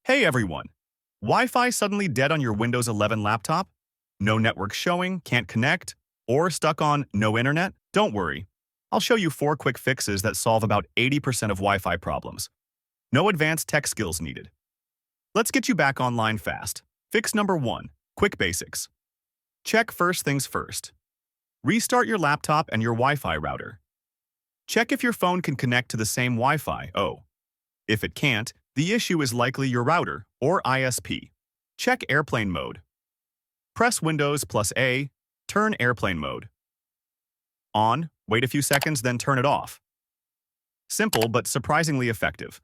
Hey everyone! Wi-Fi suddenly dead on your Windows 11 laptop? No network showing, can't connect, or stuck on no internet? Don't worry. I'll show you 4 quick fixes that solve about 80% of Wi-Fi problems. No advanced tech skills needed. Let's get you back online fast. Fix number 1. Quick basics. Check first things first. Restart your laptop and your Wi-Fi router. Check if your phone can connect to the same Wi-Fi. If it can't, the issue is likely your router or ISP. Check airplane mode. Press Windows plus A, turn airplane mode. On, wait a few seconds, then turn it off. Simple but surprisingly effective.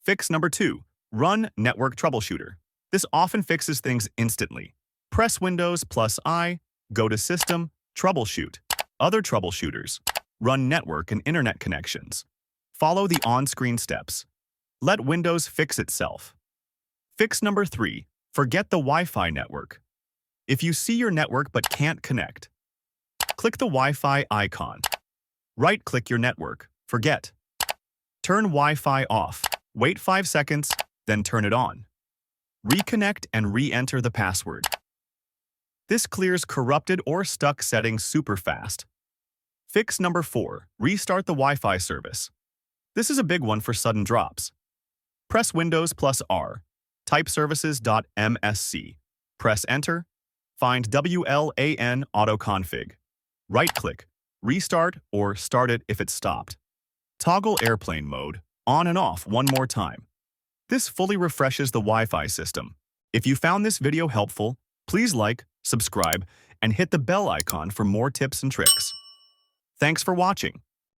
Fix number 2. Run Network Troubleshooter. This often fixes things instantly. Press Windows plus I, go to System, Troubleshoot. Other troubleshooters. Run network and internet connections. Follow the on-screen steps. Let Windows fix itself. Fix number 3. Forget the Wi-Fi network. If you see your network but can't connect, click the Wi-Fi icon. Right-click your network. Forget. Turn Wi-Fi off. Wait 5 seconds, then turn it on. Reconnect and re-enter the password. This clears corrupted or stuck settings super fast. Fix number 4. Restart the Wi-Fi service. This is a big one for sudden drops. Press Windows plus R. Type services.msc. Press Enter. Find WLAN autoconfig. Right-click. Restart or start it if it's stopped. Toggle airplane mode, on and off one more time. This fully refreshes the Wi-Fi system. If you found this video helpful, please like, subscribe, and hit the bell icon for more tips and tricks. Thanks for watching.